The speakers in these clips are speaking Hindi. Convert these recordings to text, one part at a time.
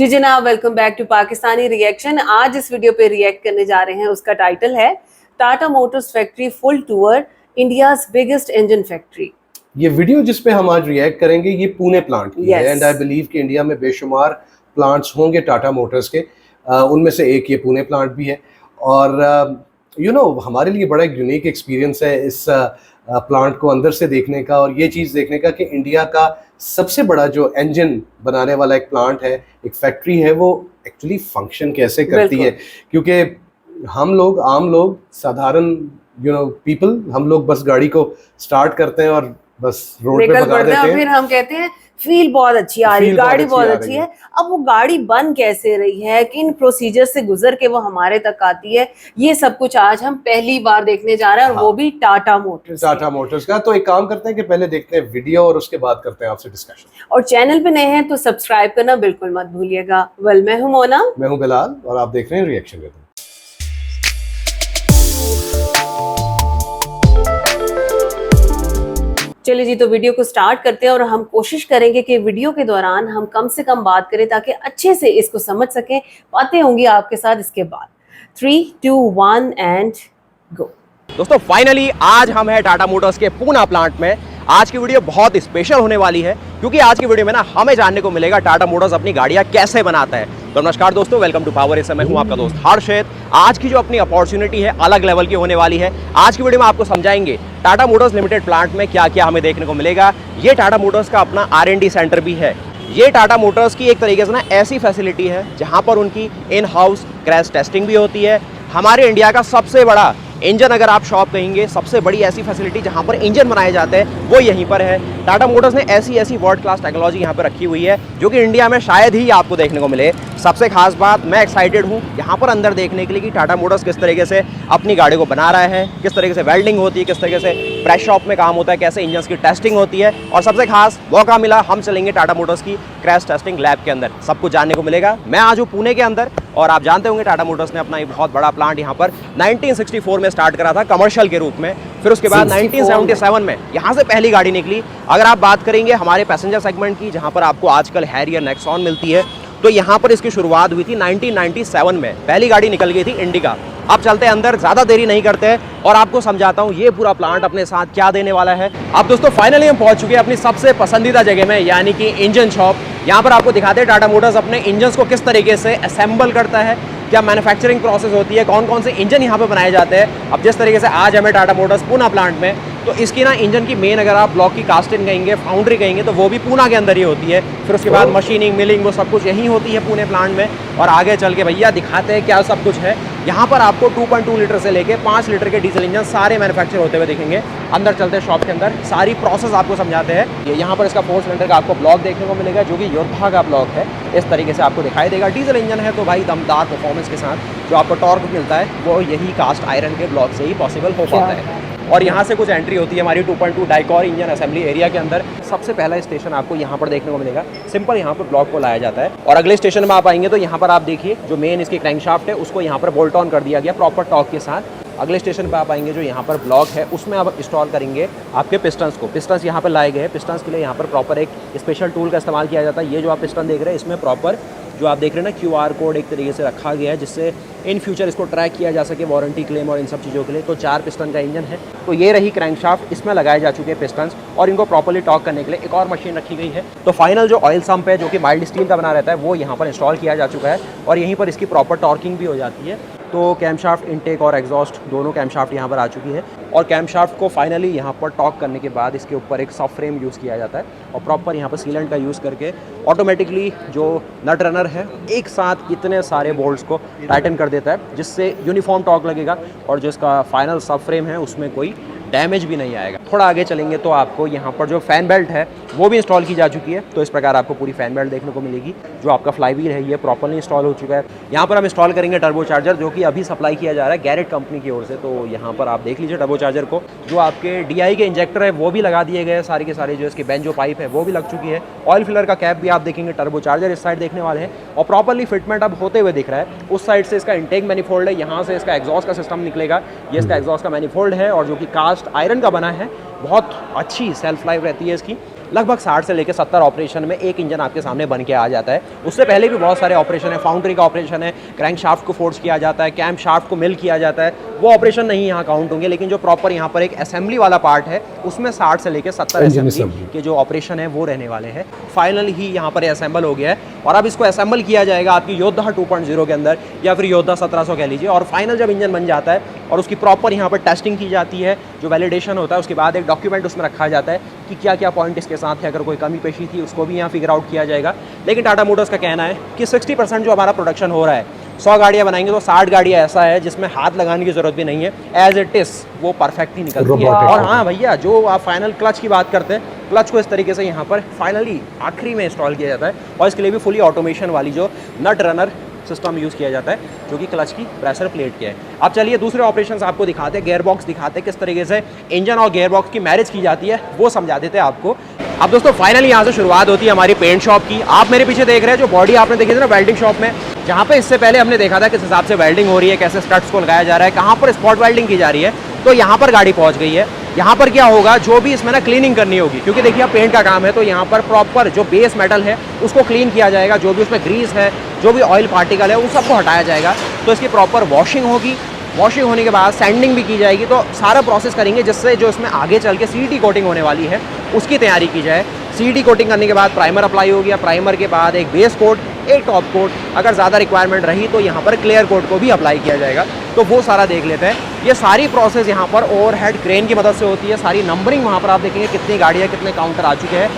जी जनाब, welcome back to Pakistani reaction. आज इस वीडियो पे रिएक्ट करने जा रहे हैं, उसका टाइटल है Tata Motors factory full tour, India's biggest engine factory. ये वीडियो जिस पे हम आज रिएक्ट करेंगे ये पुणे प्लांट की है एंड आई बिलीव कि इंडिया में बेशुमार प्लांट्स होंगे टाटा मोटर्स के। उनमें से एक ये पुणे प्लांट भी है और हमारे लिए बड़ा एक यूनिक एक्सपीरियंस है इस प्लांट को अंदर से देखने का और ये चीज़ देखने का कि इंडिया का सबसे बड़ा जो इंजन बनाने वाला एक प्लांट है, एक फैक्ट्री है, वो एक्चुअली फंक्शन कैसे करती है। क्योंकि हम लोग आम लोग साधारण पीपल, हम लोग बस गाड़ी को स्टार्ट करते हैं और बस रोड पे भगा देते हैं, फिर हम कहते हैं फील बहुत अच्छी आ रही है, गाड़ी बहुत अच्छी है। अब वो गाड़ी बन कैसे रही है, किन प्रोसीजर से गुजर के वो हमारे तक आती है, ये सब कुछ आज हम पहली बार देखने जा रहे हैं। और वो भी टाटा मोटर्स का। तो एक काम करते हैं कि पहले देखते हैं वीडियो और उसके बाद करते हैं आपसे डिस्कशन। और चैनल पे नए हैं तो सब्सक्राइब करना बिल्कुल मत भूलिएगा। वेल, मैं हूं मोना, मैं हूं बिलाल और आप देख रहे हैं रिएक्शन विद। चलिए जी, तो वीडियो को स्टार्ट करते हैं और हम कोशिश करेंगे कि वीडियो के दौरान हम कम से कम बात करें ताकि अच्छे से इसको समझ सकें। बातें होंगी आपके साथ इसके बाद। 3, 2, 1 एंड गो। दोस्तों फाइनली आज हम हैं टाटा मोटर्स के पूना प्लांट में। आज की वीडियो बहुत स्पेशल होने वाली है क्योंकि आज की वीडियो में ना हमें जानने को मिलेगा टाटा मोटर्स अपनी गाड़ियां कैसे बनाता है। तो नमस्कार दोस्तों, वेलकम टू पावर। इस समय हूं आपका दोस्त हर्षित। आज की जो अपनी अपॉर्चुनिटी है अलग लेवल की होने वाली है। आज की वीडियो में आपको समझाएंगे टाटा मोटर्स लिमिटेड प्लांट में क्या क्या हमें देखने को मिलेगा। ये टाटा मोटर्स का अपना R&D सेंटर भी है। ये टाटा मोटर्स की एक तरीके से ना ऐसी फैसिलिटी है जहां पर उनकी इन हाउस क्रैश टेस्टिंग भी होती है। हमारे इंडिया का सबसे बड़ा इंजन, अगर आप शॉप कहेंगे, सबसे बड़ी ऐसी फैसिलिटी जहां पर इंजन बनाए जाते हैं वो यहीं पर है। टाटा मोटर्स ने ऐसी वर्ल्ड क्लास टेक्नोलॉजी यहां पर रखी हुई है जो कि इंडिया में शायद ही आपको देखने को मिले। सबसे खास बात, मैं एक्साइटेड हूं यहां पर अंदर देखने के लिए कि टाटा मोटर्स किस तरीके से अपनी गाड़ी को बना रहा है, किस तरीके से वेल्डिंग होती है, किस तरीके से प्रेस शॉप में काम होता है, कैसे इंजन की टेस्टिंग होती है। और सबसे खास मौका मिला, हम चलेंगे टाटा मोटर्स की क्रैश टेस्टिंग लैब के अंदर, सब कुछ जानने को मिलेगा। मैं आज हूँ पुणे के अंदर और आप जानते होंगे टाटा मोटर्स ने अपना एक बहुत बड़ा प्लांट यहाँ पर 1964 में स्टार्ट करा था कमर्शियल के रूप में। फिर उसके बाद 1977 में यहाँ से पहली गाड़ी निकली। अगर आप बात करेंगे हमारे पैसेंजर सेगमेंट की, जहाँ पर आपको आजकल हैरियर, नेक्सॉन मिलती है, तो यहाँ पर इसकी शुरुआत हुई थी 1997 में। पहली गाड़ी निकल गई थी इंडिका। अब चलते हैं अंदर, ज़्यादा देरी नहीं करते हैं और आपको समझाता हूँ ये पूरा प्लांट अपने साथ क्या देने वाला है। अब दोस्तों फाइनली हम पहुँच चुके हैं अपनी सबसे पसंदीदा जगह में, यानी कि इंजन शॉप। यहाँ पर आपको दिखाते हैं टाटा मोटर्स अपने इंजन्स को किस तरीके से असेंबल करता है, क्या मैन्युफैक्चरिंग प्रोसेस होती है, कौन कौन से इंजन यहाँ पे बनाए जाते हैं। अब जिस तरीके से आज हमें टाटा मोटर्स पूना प्लांट में, तो इसकी ना इंजन की मेन, अगर आप ब्लॉक की कास्टिंग कहेंगे, फाउंड्री कहेंगे, तो वो भी पूना के अंदर ही होती है। फिर उसके बाद मशीनिंग, मिलिंग, वो सब कुछ यहीं होती है पुणे प्लांट में। और आगे चल के भैया दिखाते हैं क्या सब कुछ है। यहाँ पर आपको 2.2 लीटर से लेके 5 लीटर के डीजल इंजन सारे मैन्युफैक्चर होते हुए दिखेंगे। अंदर चलते हैं शॉप के अंदर, सारी प्रोसेस आपको समझाते हैं। यहाँ पर इसका 4 सिलेंडर का आपको ब्लॉक देखने को मिलेगा जो कि योद्धा का ब्लॉक है, इस तरीके से आपको दिखाई देगा। डीजल इंजन है तो भाई दमदार परफॉर्मेंस के साथ जो आपको टॉर्क मिलता है वो यही कास्ट आयरन के ब्लॉक से ही पॉसिबल हो पाता है। और यहाँ से कुछ एंट्री होती है हमारी 2.2 डाइकॉर इंजन असेंबली एरिया के अंदर। सबसे पहला स्टेशन आपको यहाँ पर देखने को मिलेगा। सिंपल यहाँ पर ब्लॉक को लाया जाता है और अगले स्टेशन में आप आएंगे तो यहाँ पर आप देखिए जो मेन इसकी क्रैंकशाफ्ट है उसको यहाँ पर बोल्ट ऑन कर दिया गया प्रॉपर टॉर्क के साथ। अगले स्टेशन पर आप आएंगे जो यहाँ पर ब्लॉक है उसमें आप इंस्टॉल करेंगे आपके पिस्टन्स को। पिस्टन्स यहाँ पर लाए गए हैं। पिस्टन्स के लिए यहाँ पर प्रॉपर एक स्पेशल टूल का इस्तेमाल किया जाता है। ये जो आप पिस्टन देख रहे हैं इसमें प्रॉपर जो आप देख रहे हैं ना QR कोड एक तरीके से रखा गया है जिससे इन फ्यूचर इसको ट्रैक किया जा सके वारंटी क्लेम और इन सब चीज़ों के लिए। तो 4 पिस्टन का इंजन है। तो ये रही क्रैंकशाफ्ट, इसमें लगाए जा चुके हैं पिस्टन्स और इनको प्रॉपर्ली टॉर्क करने के लिए एक और मशीन रखी गई है। तो फाइनल जो ऑयल सम्प है जो कि माइल्ड स्टील का बना रहता है वो यहाँ पर इंस्टॉल किया जा चुका है और यहीं पर इसकी प्रॉपर टॉर्किंग भी हो जाती है। तो कैमशाफ्ट, इनटेक और एग्जॉस्ट दोनों कैमशाफ्ट यहाँ पर आ चुकी है और कैमशाफ्ट को फाइनली यहाँ पर टॉर्क करने के बाद इसके ऊपर एक सब फ्रेम यूज़ किया जाता है और प्रॉपर यहाँ पर सीलेंट का यूज़ करके ऑटोमेटिकली जो नट रनर है एक साथ इतने सारे बोल्ट्स को टाइटन कर देता है जिससे यूनिफॉर्म टॉर्क लगेगा और जो इसका फाइनल सब फ्रेम है उसमें कोई डैमेज भी नहीं आएगा। थोड़ा आगे चलेंगे तो आपको यहाँ पर जो फैन बेल्ट है वो भी इंस्टॉल की जा चुकी है। तो इस प्रकार आपको पूरी फैन बेल्ट देखने को मिलेगी। जो आपका फ्लाईव्हील है ये प्रॉपर्ली इंस्टॉल हो चुका है। यहाँ पर हम इंस्टॉल करेंगे टर्बो चार्जर जो कि अभी सप्लाई किया जा रहा है गैरेट कंपनी की ओर से। तो यहाँ पर आप देख लीजिए टर्बो चार्जर को। जो आपके DI के इंजेक्टर है वो भी लगा दिए गए हैं, सारे के सारे जो इसकी बेंजो पाइप है वो भी लग चुकी है। ऑयल फिलर का कैप भी आप देखेंगे। टर्बो चार्जर इस साइड देखने वाले हैं और प्रॉपर्ली फिटमेंट अब होते हुए दिख रहा है। उस साइड से इसका इंटेक मैनिफोल्ड है, यहाँ से इसका एग्जॉस्ट का सिस्टम निकलेगा। ये इसका एग्जॉस्ट का मैनिफोल्ड है और जो कि कास्ट आयरन का बना है। बहुत अच्छी सेल्फ लाइफ रहती है इसकी। लगभग 60 से लेकर 70 ऑपरेशन में एक इंजन आपके सामने बन के आ जाता है। उससे पहले भी बहुत सारे ऑपरेशन है, फाउंड्री का ऑपरेशन है, क्रैंक शाफ्ट को फोर्स किया जाता है, कैम शाफ्ट को मिल किया जाता है, वो ऑपरेशन नहीं यहाँ काउंट होंगे, लेकिन जो प्रॉपर यहाँ पर एक असेंबली वाला पार्ट है उसमें 60 से लेकर 70 असेंबली के जो ऑपरेशन है वो रहने वाले हैं। फाइनली ही यहाँ पर असेंबल हो गया है और अब इसको असेंबल किया जाएगा आपकी योद्धा 2.0 के अंदर या फिर योद्धा 1700 कह लीजिए। और फाइनल जब इंजन बन जाता है और उसकी प्रॉपर यहाँ पर टेस्टिंग की जाती है, जो वैलिडेशन होता है, उसके बाद एक डॉक्यूमेंट उसमें रखा जाता है कि क्या क्या पॉइंट इसके साथ है, अगर कोई कमी पेशी थी उसको भी यहाँ फिगर आउट किया जाएगा। लेकिन टाटा मोटर्स का कहना है कि 60% जो हमारा प्रोडक्शन हो रहा है, 100 गाड़ियाँ बनाएंगे तो 60 गाड़ियाँ ऐसा है जिसमें हाथ लगाने की ज़रूरत भी नहीं है, एज इट इज़ वो परफेक्ट ही निकलती है। और हाँ भैया, जो आप फाइनल क्लच की बात करते हैं, क्लच को इस तरीके से यहाँ पर फाइनली आखिरी में इंस्टॉल किया जाता है और इसके लिए भी फुली ऑटोमेशन वाली जो नट रनर सिस्टम यूज़ किया जाता है, जो कि क्लच की प्रेशर प्लेट के है। अब चलिए दूसरे ऑपरेशंस आपको दिखाते हैं, गियर बॉक्स दिखाते हैं, किस तरीके से इंजन और गियर बॉक्स की मैरिज की जाती है वो समझा देते हैं आपको। अब दोस्तों फाइनली यहाँ से शुरुआत होती है हमारी पेंट शॉप की। आप मेरे पीछे देख रहे हैं जो बॉडी आपने देखी थी ना वेल्डिंग शॉप में, जहाँ पे इससे पहले हमने देखा था किस हिसाब से वेल्डिंग हो रही है, कैसे स्टड्स को लगाया जा रहा है, कहाँ पर स्पॉट वेल्डिंग की जा रही है, तो यहाँ पर गाड़ी पहुँच गई है। यहाँ पर क्या होगा, जो भी इसमें ना क्लीनिंग करनी होगी, क्योंकि देखिए अब पेंट का काम है तो यहाँ पर प्रॉपर जो बेस मेटल है उसको क्लीन किया जाएगा, जो भी उसमें ग्रीस है, जो भी ऑयल पार्टिकल है उन सबको हटाया जाएगा। तो इसकी प्रॉपर वॉशिंग होगी, वॉशिंग होने के बाद सैंडिंग भी की जाएगी। तो सारा प्रोसेस करेंगे जिससे जो इसमें आगे चल के सीईटी कोटिंग होने वाली है उसकी तैयारी की जाए। सीईटी कोटिंग करने के बाद प्राइमर अप्लाई होगी, प्राइमर के बाद एक बेस कोट, एक टॉप कोट, अगर ज़्यादा रिक्वायरमेंट रही तो यहाँ पर क्लियर कोट को भी अप्लाई किया जाएगा। तो वो सारा देख लेते हैं। ये सारी प्रोसेस यहाँ पर ओवरहेड क्रेन की मदद से होती है। सारी नंबरिंग वहाँ पर आप देखेंगे कितनी गाड़ियाँ कितने काउंटर आ चुके हैं।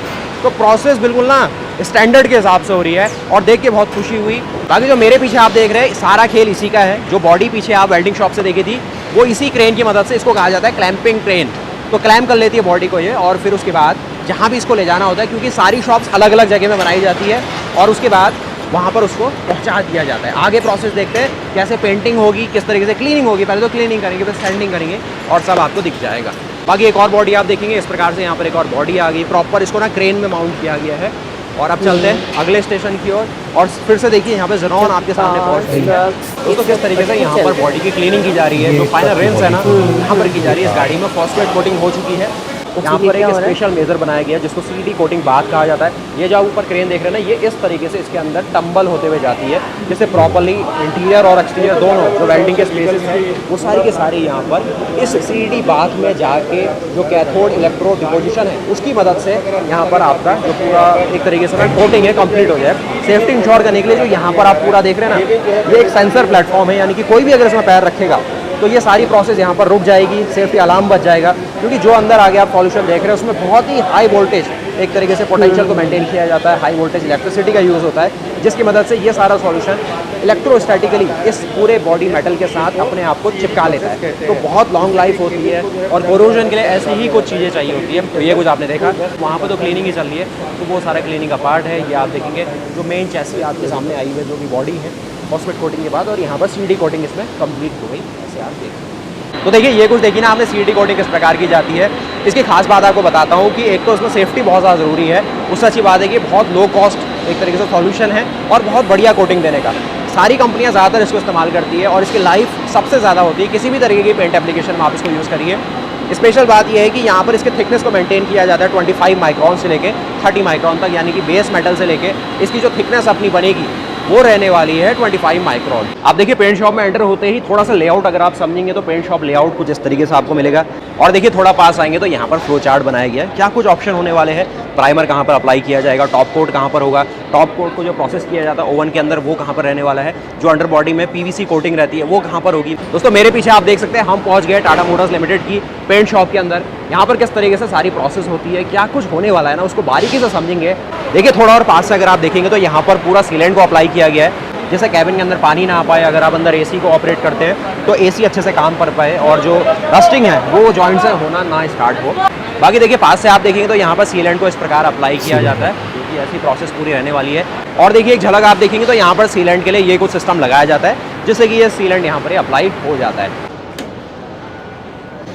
तो प्रोसेस बिल्कुल ना स्टैंडर्ड के हिसाब से हो रही है और देख के बहुत खुशी हुई। बाकी जो मेरे पीछे आप देख रहे हैं सारा खेल इसी का है। जो बॉडी पीछे आप वेल्डिंग शॉप से देखी थी वो इसी क्रेन की मदद से, इसको कहा जाता है क्लैंपिंग क्रेन। तो क्लैम्प कर लेती है बॉडी को ये, और फिर उसके बाद जहाँ भी इसको ले जाना होता है, क्योंकि सारी शॉप्स अलग अलग जगह में बनाई जाती है, और उसके बाद वहाँ पर उसको पहुँचा दिया जाता है। आगे प्रोसेस देखते हैं कैसे पेंटिंग होगी, किस तरीके से क्लीनिंग होगी। पहले तो क्लीनिंग करेंगे, फिर सैंडिंग करेंगे और सब आपको दिख जाएगा। बाकी एक और बॉडी आप देखेंगे इस प्रकार से, यहाँ पर एक और बॉडी आ गई, प्रॉपर इसको ना क्रेन में माउंट किया गया है। और अब चलते हैं अगले स्टेशन की ओर और फिर से देखिए यहाँ पे ज़ेनॉन आपके सामने पहुँच रही है। दोस्तों किस तरीके से यहाँ पर बॉडी की क्लीनिंग की जा रही है, जो फाइनल रिंस है ना यहाँ पर की जा रही है। इस गाड़ी में फॉस्फेट कोटिंग हो चुकी है। यहाँ पर एक स्पेशल मेजर बनाया गया है जिसको सीईटी कोटिंग बाथ कहा जाता है। ये जो ऊपर क्रेन देख रहे हैं ना, ये इस तरीके से इसके अंदर टंबल होते हुए जाती है, जिससे प्रॉपर्ली इंटीरियर और एक्सटीरियर दोनों जो वेल्डिंग के स्पेसेस हैं वो सारी के सारी यहाँ पर इस सीईटी बाथ में जाके जो कैथोड इलेक्ट्रोड डिपोजिशन है उसकी मदद से यहाँ पर आपका जो पूरा एक तरीके से कोटिंग है कंप्लीट हो जाए। सेफ्टी इंश्योर करने के लिए जो यहाँ पर आप पूरा देख रहे हैं ना, ये एक सेंसर प्लेटफॉर्म है, यानी कि कोई भी अगर इसमें पैर रखेगा तो ये सारी प्रोसेस यहाँ पर रुक जाएगी, सेफ्टी अलार्म बच जाएगा। क्योंकि जो अंदर आगे आप सॉल्यूशन देख रहे हैं उसमें बहुत ही हाई वोल्टेज एक तरीके से पोटेंशियल को मेंटेन किया जाता है, हाई वोल्टेज इलेक्ट्रिसिटी का यूज़ होता है, जिसकी मदद से ये सारा सॉल्यूशन इलेक्ट्रोस्टैटिकली इस पूरे बॉडी मेटल के साथ अपने आप को चिपका लेता है। तो बहुत लॉन्ग लाइफ होती है और कोरोजन के लिए ऐसी ही कुछ चीज़ें चाहिए होती है। तो ये कुछ आपने देखा, वहाँ पर तो क्लीनिंग ही चल रही है, तो वो सारा क्लीनिंग का पार्ट है। ये आप देखेंगे जो मेन चैसी आपके सामने आई हुई है, जो भी बॉडी है फॉस्फेट कोटिंग के बाद, और यहाँ पर सीईटी कोटिंग इसमें कंप्लीट हो गई, ऐसे आप देखें। तो देखिए ये कुछ देखिए ना आपने, सीईटी कोटिंग किस प्रकार की जाती है। इसकी खास बात आपको बताता हूँ कि एक तो इसमें सेफ्टी बहुत ज़्यादा ज़रूरी है, उससे अच्छी बात है कि बहुत लो कॉस्ट एक तरीके से सॉल्यूशन है और बहुत बढ़िया कोटिंग देने का। सारी कंपनियां ज़्यादातर इसको इस्तेमाल करती है और इसकी लाइफ सबसे ज़्यादा होती है। किसी भी तरीके की पेंट एप्लीकेशन में आप इसको यूज़ करिए। स्पेशल बात यह है कि यहाँ पर इसके थिकनेस को मेंटेन किया जाता है 25 माइक्रॉन से लेके 30 माइक्रॉन तक, यानी कि बेस मेटल से लेके इसकी जो थिकनेस अपनी बनेगी वो रहने वाली है 25 माइक्रॉन। आप देखिए पेंट शॉप में एंटर होते ही थोड़ा सा लेआउट अगर आप समझेंगे तो पेंट शॉप लेआउट कुछ इस तरीके से आपको मिलेगा। और देखिए थोड़ा पास आएंगे तो यहाँ पर फ्लो चार्ट बनाया गया है, क्या कुछ ऑप्शन होने वाले हैं। प्राइमर कहाँ पर अप्लाई किया जाएगा, टॉप कोट कहाँ पर होगा, टॉप कोट को जो प्रोसेस किया जाता है ओवन के अंदर वो कहाँ पर रहने वाला है, जो अंडर बॉडी में पीवीसी कोटिंग रहती है वो कहाँ पर होगी। दोस्तों मेरे पीछे आप देख सकते हैं हम पहुँच गए टाटा मोटर्स लिमिटेड की पेंट शॉप के अंदर। यहाँ पर किस तरीके से सारी प्रोसेस होती है, क्या कुछ होने वाला है ना, उसको बारीकी से समझेंगे। देखिए थोड़ा और पास से अगर आप देखेंगे तो यहाँ पर पूरा सीलेंट को अप्लाई किया गया है, जैसे कैबिन के अंदर पानी ना आ पाए, अगर आप अंदर एसी को ऑपरेट करते हैं तो एसी अच्छे से काम कर पाए और जो रस्टिंग है वो जॉइंट से होना ना स्टार्ट हो। बाकी देखिए पास से आप देखेंगे तो यहाँ पर सीलेंट को इस प्रकार अप्लाई किया जाता है, क्योंकि ऐसी प्रोसेस पूरी रहने वाली है। और देखिए एक झलक आप देखेंगे तो यहाँ पर सीलेंट के लिए ये कुछ सिस्टम लगाया जाता है, जिससे कि ये सीलेंट यहाँ पर अप्लाई हो जाता है।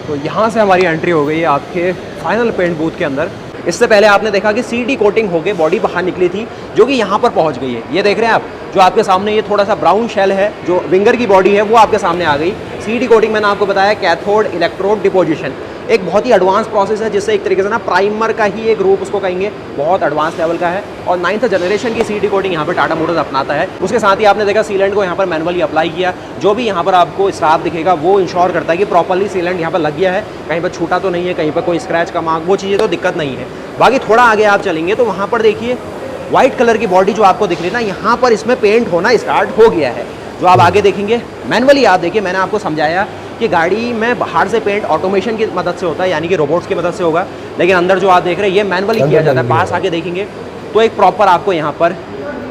तो यहाँ से हमारी एंट्री हो गई है आपके फाइनल पेंट बूथ के अंदर। इससे पहले आपने देखा कि सीईटी कोटिंग होके बॉडी बाहर निकली थी, जो कि यहाँ पर पहुँच गई है। ये देख रहे हैं आप, जो आपके सामने ये थोड़ा सा ब्राउन शेल है, जो विंगर की बॉडी है वो आपके सामने आ गई। सीडी कोटिंग मैंने आपको बताया कैथोड इलेक्ट्रोड डिपोजिशन, एक बहुत ही एडवांस प्रोसेस है जिससे एक तरीके से ना प्राइमर का ही एक रूप उसको कहेंगे, बहुत एडवांस लेवल का है। और 9th जनरेशन की सीडी कोटिंग यहाँ पर टाटा मोटर्स अपनाता है। उसके साथ ही आपने देखा सीलेंट को यहाँ पर मैनुअली अप्लाई किया, जो भी यहाँ पर आपको स्टाफ दिखेगा वो इंश्योर करता है कि प्रॉपरली सीलेंट यहाँ पर लग गया है, कहीं पर छूटा तो नहीं है, कहीं पर कोई स्क्रैच का मार्क, वो चीज़ें तो दिक्कत नहीं है। बाकी थोड़ा आगे आप चलेंगे तो वहाँ पर देखिए व्हाइट कलर की बॉडी जो आपको दिख रही है ना, यहाँ पर इसमें पेंट होना स्टार्ट हो गया है। जो आप आगे देखेंगे मैनुअली आप देखिए, मैंने आपको समझाया कि गाड़ी में बाहर से पेंट ऑटोमेशन की मदद से होता है, यानी कि रोबोट्स की मदद से होगा, लेकिन अंदर जो आप देख रहे हैं ये मैनुअली किया जाता है। पास आके देखेंगे तो एक प्रॉपर आपको यहाँ पर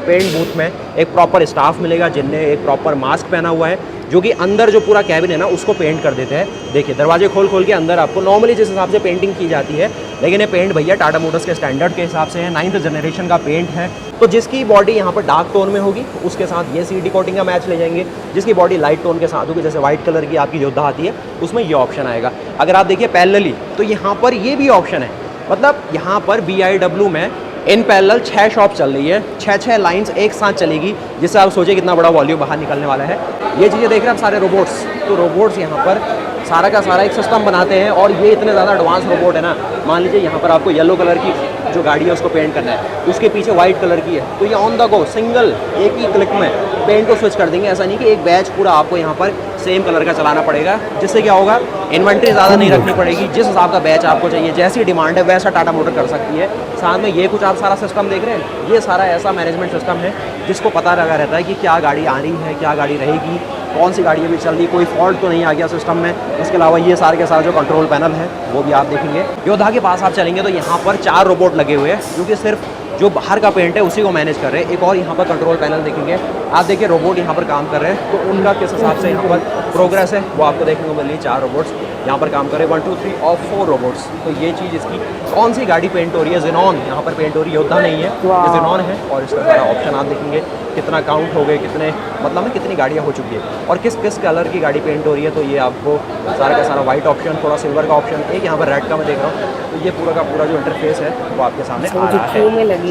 पेंट बूथ में एक प्रॉपर स्टाफ मिलेगा जिनने एक प्रॉपर मास्क पहना हुआ है, जो कि अंदर जो पूरा कैबिन है ना उसको पेंट कर देते हैं। देखिए दरवाजे खोल के अंदर आपको नॉर्मली जिस हिसाब से पेंटिंग की जाती है, लेकिन ये पेंट भैया टाटा मोटर्स के स्टैंडर्ड के हिसाब से है, 9th जनरेशन का पेंट है। तो जिसकी बॉडी यहाँ पर डार्क टोन में होगी उसके साथ ये सीडी कोटिंग का मैच ले जाएंगे, जिसकी बॉडी लाइट टोन के साथ होगी जैसे व्हाइट कलर की आपकी योद्धा आती है उसमें ये ऑप्शन आएगा। अगर आप देखिए पैरेलली तो यहाँ पर ये भी ऑप्शन है, मतलब यहाँ पर BIW में इन पैरेलल 6 शॉप चल रही है, 6 लाइंस एक साथ चलेगी, जिससे आप सोचिए कितना बड़ा वॉल्यूम बाहर निकलने वाला है। ये चीज़ें देख रहे हैं आप सारे रोबोट्स, तो रोबोट्स यहाँ पर सारा का सारा एक सिस्टम बनाते हैं और ये इतने ज़्यादा एडवांस रोबोट है ना। मान लीजिए यहाँ पर आपको येलो कलर की जो गाड़ी है उसको पेंट करना है, उसके पीछे वाइट कलर की है, तो ये ऑन द गो सिंगल एक ही क्लिक में पेंट को स्विच कर देंगे। ऐसा नहीं कि एक बैच पूरा आपको यहाँ पर सेम कलर का चलाना पड़ेगा, जिससे क्या होगा इन्वेंट्री ज़्यादा नहीं रखनी पड़ेगी। जिस हिसाब का बैच आपको चाहिए, जैसी डिमांड है वैसा टाटा मोटर कर सकती है। साथ में ये कुछ आप सारा सिस्टम देख रहे हैं, ये सारा ऐसा मैनेजमेंट सिस्टम है जिसको पता लगा रहता है कि क्या गाड़ी आ रही है, क्या गाड़ी रहेगी, कौन सी गाड़ी अभी चल रही, कोई फॉल्ट तो नहीं आ गया सिस्टम में। इसके अलावा ये सारे के सारे जो कंट्रोल पैनल है वो भी आप देखेंगे। योद्धा के पास आप चलेंगे तो यहाँ पर 4 रोबोट लगे हुए हैं, क्योंकि सिर्फ जो बाहर का पेंट है उसी को मैनेज कर रहे हैं। एक और यहाँ पर कंट्रोल पैनल देखेंगे आप, देखिए रोबोट यहाँ पर काम कर रहे हैं, तो उनका किस हिसाब से यहाँ पर प्रोग्रेस है वो आपको देखने को मिल रही है। 4 रोबोट्स यहाँ पर काम कर रहे हैं, 1 2 3 और 4 रोबोट्स। तो ये चीज़ इसकी कौन सी गाड़ी पेंट हो रही है, ज़ेनॉन यहाँ पर पेंट हो रही है, योद्धा नहीं है, ये ज़ेनॉन है। और इसका सारा ऑप्शन आप देखेंगे कितना काउंट हो गए, कितने मतलब में कितनी गाड़ियाँ हो चुकी है और किस किस कलर की गाड़ी पेंट हो रही है। तो ये आपको सारा का सारा वाइट ऑप्शन, थोड़ा सिल्वर का ऑप्शन, एक यहाँ पर रेड का मैं देख रहा हूँ। तो ये पूरा का पूरा जो इंटरफेस है वो आपके सामने आ रहा है।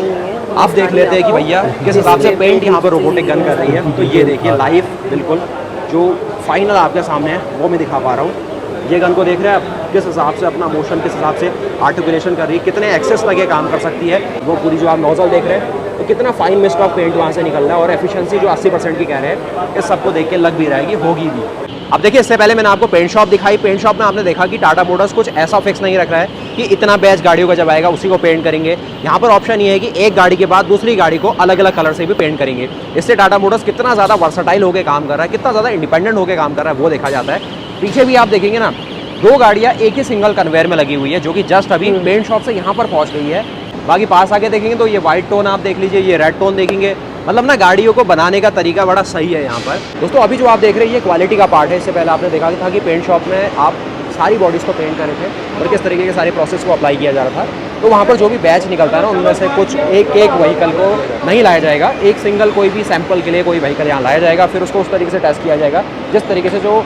आप देख लेते हैं कि भैया किस हिसाब से पेंट यहाँ पर रोबोटिक गन कर रही है। तो ये देखिए लाइव बिल्कुल जो फाइनल आपके सामने है वो मैं दिखा पा रहा हूँ। ये गन को देख रहे हैं आप, किस हिसाब से अपना मोशन किस हिसाब से आर्टिकुलेशन कर रही है, कितने एक्सेस लगे काम कर सकती है। वो पूरी जो आप नोजल देख रहे हैं तो कितना फाइन मिस्ट ऑफ पेंट वहाँ से निकल रहा है, और एफिशिएंसी जो 80% की कह रहे हैं, इस सबको देख के लग भी रहेगी, होगी भी। अब देखिए इससे पहले मैंने आपको पेंट शॉप दिखाई। पेंट शॉप में आपने देखा कि टाटा मोटर्स कुछ ऐसा फिक्स नहीं रख रहा है कि इतना बैच गाड़ियों का जब आएगा उसी को पेंट करेंगे। यहाँ पर ऑप्शन ये है कि एक गाड़ी के बाद दूसरी गाड़ी को अलग अलग कलर से भी पेंट करेंगे। इससे टाटा मोटर्स कितना ज़्यादा वर्सटाइल होकर काम कर रहा है, कितना ज़्यादा इंडिपेंडेंट होकर काम कर रहा है वो देखा जाता है। पीछे भी आप देखेंगे ना 2 गाड़ियाँ एक ही सिंगल कन्वेयर में लगी हुई है, जो कि जस्ट अभी पेंट शॉप से यहाँ पर पहुँच गई है। बाकी पास आके देखेंगे तो ये वाइट टोन आप देख लीजिए, ये रेड टोन देखेंगे, मतलब ना गाड़ियों को बनाने का तरीका बड़ा सही है यहाँ पर। दोस्तों अभी जो आप देख रहे हैं ये क्वालिटी का पार्ट है। इससे पहले आपने देखा था कि पेंट शॉप में आप सारी बॉडीज़ को पेंट कर रहे थे और किस तरीके के सारे प्रोसेस को अप्लाई किया जा रहा था। तो वहाँ पर जो भी बैच निकलता है ना उनमें से कुछ एक व्हीकल को नहीं लाया जाएगा, एक सिंगल कोई भी सैंपल के लिए कोई व्हीकल यहाँ लाया जाएगा, फिर उसको उस तरीके से टेस्ट किया जाएगा जिस तरीके से जो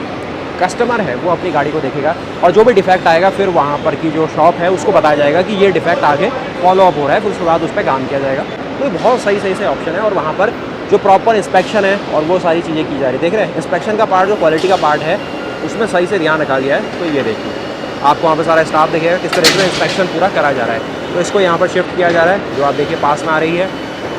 कस्टमर है वो अपनी गाड़ी को देखेगा, और जो भी डिफेक्ट आएगा फिर वहाँ पर की जो शॉप है उसको बताया जाएगा कि ये डिफेक्ट आगे फॉलो अप हो रहा है, फिर उसके बाद उस पर काम किया जाएगा। तो ये बहुत सही से ऑप्शन है, और वहाँ पर जो प्रॉपर इंस्पेक्शन है और वो सारी चीज़ें की जा रही है। देख रहे हैं इंस्पेक्शन का पार्ट जो क्वालिटी का पार्ट है उसमें सही से ध्यान रखा गया है। तो ये देखिए आपको वहाँ पर सारा स्टाफ दिखेगा किस तरीके से इंस्पेक्शन पूरा करा जा रहा है। तो इसको यहाँ पर शिफ्ट किया जा रहा है, जो आप देखिए पास में आ रही है,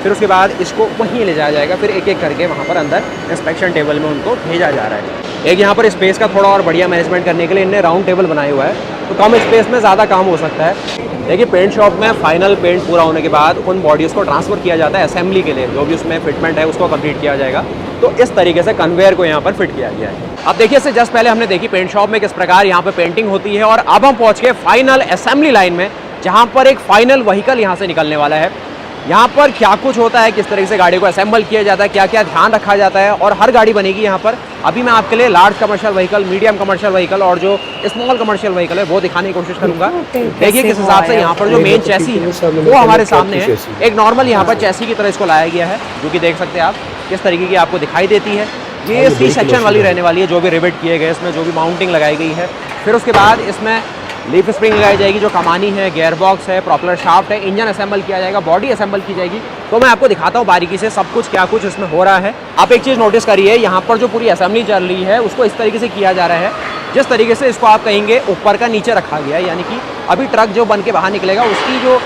फिर उसके बाद इसको वहीं ले जाया जाएगा, फिर एक एक करके वहाँ पर अंदर इंस्पेक्शन टेबल में उनको भेजा जा रहा है। एक यहाँ पर स्पेस का थोड़ा और बढ़िया मैनेजमेंट करने के लिए इन्हें राउंड टेबल बनाया हुआ है, तो कम स्पेस में ज़्यादा काम हो सकता है। देखिए पेंट शॉप में फाइनल पेंट पूरा होने के बाद उन बॉडीज़ को ट्रांसफ़र किया जाता है असेंबली के लिए, जो भी उसमें फिटमेंट है उसको कंप्लीट किया जाएगा। तो इस तरीके से कन्वेयर को यहाँ पर फिट किया गया है। अब देखिए इससे जस्ट पहले हमने देखी पेंट शॉप में किस प्रकार यहाँ पर पेंटिंग होती है, और अब हम पहुँच गए फाइनल असेंबली लाइन में, जहाँ पर एक फाइनल व्हीकल यहाँ से निकलने वाला है। यहाँ पर क्या कुछ होता है, किस तरीके से गाड़ी को असेंबल किया जाता है, क्या क्या ध्यान रखा जाता है, और हर गाड़ी बनेगी यहाँ पर। अभी मैं आपके लिए large commercial vehicle, medium commercial vehicle और जो स्मॉल कमर्शियल व्हीकल है वो दिखाने की कोशिश करूंगा। देखिए किस हिसाब से यहाँ पर जो मेन चैसी है वो हमारे सामने है। एक नॉर्मल यहाँ पर चैसी की तरह इसको लाया गया है, जो कि देख सकते हैं आप किस तरीके की आपको दिखाई देती है। ये C सेक्शन वाली रहने वाली है, जो भी रिवेट किए गए इसमें, जो भी माउंटिंग लगाई गई है। फिर उसके बाद इसमें लीफ स्प्रिंग लगाई जाएगी, जो कमानी है, गियर बॉक्स है, प्रॉपलर शाफ्ट है, इंजन असेंबल किया जाएगा, बॉडी असेंबल की जाएगी। तो मैं आपको दिखाता हूँ बारीकी से सब कुछ क्या कुछ इसमें हो रहा है। आप एक चीज़ नोटिस करिए, यहाँ पर जो पूरी असेंबली चल रही है उसको इस तरीके से किया जा रहा है जिस तरीके से इसको आप कहेंगे ऊपर का नीचे रखा गया है, यानी कि अभी ट्रक जो बन के बाहर निकलेगा उसकी जो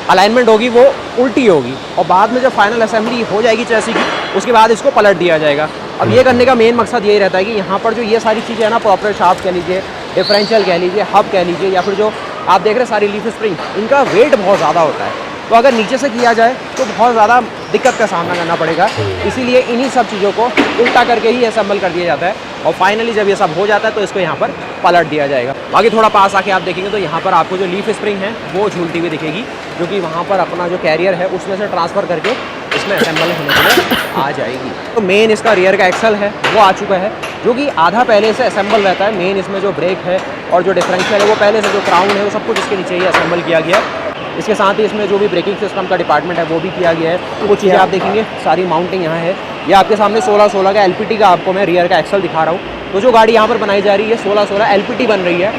अलाइनमेंट होगी वो उल्टी होगी और बाद में जब फाइनल असेंबली हो जाएगी चैसी की, उसके बाद इसको पलट दिया जाएगा। अब ये करने का मेन मकसद यही रहता है कि यहाँ पर जो ये सारी चीज़ें है ना, प्रॉपर शाफ्ट कह लीजिए, डिफरेंशियल कह लीजिए, हब कह लीजिए, या फिर जो आप देख रहे हैं सारी लीफ स्प्रिंग, इनका वेट बहुत ज़्यादा होता है। तो अगर नीचे से किया जाए तो बहुत ज़्यादा दिक्कत का सामना करना पड़ेगा, इसीलिए इन्हीं सब चीज़ों को उल्टा करके ही असेंबल कर दिया जाता है और फाइनली जब ये सब हो जाता है तो इसको यहाँ पर पलट दिया जाएगा। बाकी थोड़ा पास आके आप देखेंगे तो यहाँ पर आपको जो लीफ स्प्रिंग है वो झूलती हुई दिखेगी, जो कि वहाँ पर अपना जो कैरियर है उसमें से ट्रांसफ़र करके इसमें असेंबल होने के लिए आ जाएगी। तो मेन इसका रियर का एक्सल है वो आ चुका है, जो कि आधा पहले से असेंबल रहता है। मेन इसमें जो ब्रेक है और जो डिफरेंशियल है वो पहले से, जो क्राउन है वो सब कुछ इसके नीचे ही असेंबल किया गया है। इसके साथ ही इसमें जो भी ब्रेकिंग सिस्टम का डिपार्टमेंट है वो भी किया गया है। तो वो चीज़ें आप देखेंगे सारी माउंटिंग यहाँ है। ये आपके सामने 16-16 का LPT का आपको मैं रियर का एक्सल दिखा रहा हूँ। तो जो गाड़ी यहाँ पर बनाई जा रही है 16-16 LPT बन रही है,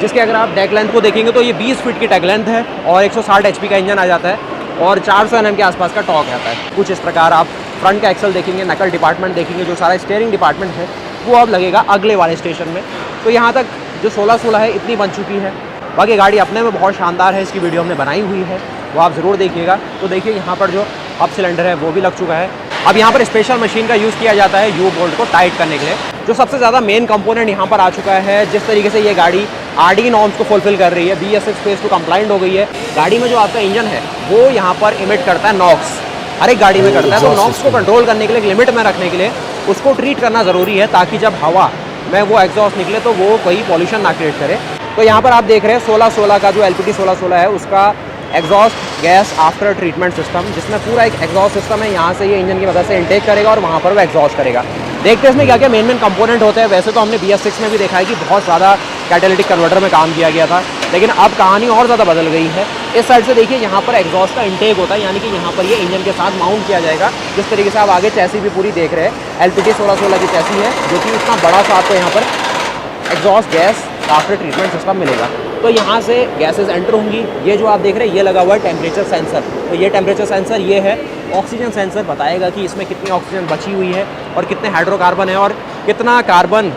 जिसके अगर आप डेक लेंथ को देखेंगे तो ये 20 फीट की डेक लेंथ है और 160 HP का इंजन आ जाता है और 400 Nm के आसपास का टॉर्क आता है। कुछ इस प्रकार आप फ्रंट का एक्सल देखेंगे, नकल डिपार्टमेंट देखेंगे, जो सारा स्टीयरिंग डिपार्टमेंट है वो अब लगेगा अगले वाले स्टेशन में। तो यहाँ तक जो 16-16 है इतनी बन चुकी है। बाकी गाड़ी अपने में बहुत शानदार है, इसकी वीडियो हमने बनाई हुई है, वो आप ज़रूर देखिएगा। तो देखिए यहाँ पर जो हब सिलेंडर है वो भी लग चुका है। अब यहाँ पर स्पेशल मशीन का यूज़ किया जाता है यू बोल्ट को टाइट करने के लिए। जो सबसे ज़्यादा मेन कंपोनेंट यहाँ पर आ चुका है, जिस तरीके से ये गाड़ी RDE नॉर्म्स को फुलफिल कर रही है, BS6 फेज 2 कंप्लाइंट हो गई है। गाड़ी में जो आपका इंजन है वो यहाँ पर इमिट करता है नॉक्स, हर एक गाड़ी में करता है। तो नॉक्स को कंट्रोल करने के लिए, लिमिट में रखने के लिए उसको ट्रीट करना ज़रूरी है, ताकि जब हवा में वो एग्जॉस्ट निकले तो वो कोई पॉल्यूशन ना क्रिएट करे। तो यहाँ पर आप देख रहे हैं 16-16 का जो LPT 16-16 है उसका exhaust gas after treatment system, जिसमें पूरा एक एग्जॉस्ट सिस्टम है। यहाँ से ये इंजन की मदद से इनटेक करेगा और वहाँ पर वो एग्जॉस्ट करेगा। देखते हैं इसमें क्या क्या मेन कंपोनेंट होते हैं। वैसे तो हमने BS6 में भी देखा है कि बहुत ज़्यादा कैटालिटिक कन्वर्टर में काम किया गया था, लेकिन अब कहानी और ज़्यादा बदल गई है। इस साइड से देखिए यहाँ पर एग्जॉस्ट का इंटेक होता है, यानी कि यहाँ पर ये इंजन के साथ माउंट किया जाएगा। जिस तरीके से आप आगे चैसी भी पूरी देख रहे हैं, LPT 16-16 की चैसी है, जो कि इतना बड़ा सा आपको यहाँ पर exhaust gas after treatment system मिलेगा। तो यहाँ से गैसेस एंटर होंगी। ये जो आप देख रहे हैं ये लगा हुआ है टेम्परेचर सेंसर। तो ये टेम्परेचर सेंसर ये है। ऑक्सीजन सेंसर बताएगा कि इसमें कितनी ऑक्सीजन बची हुई है और कितने हाइड्रोकार्बन है और कितना कार्बन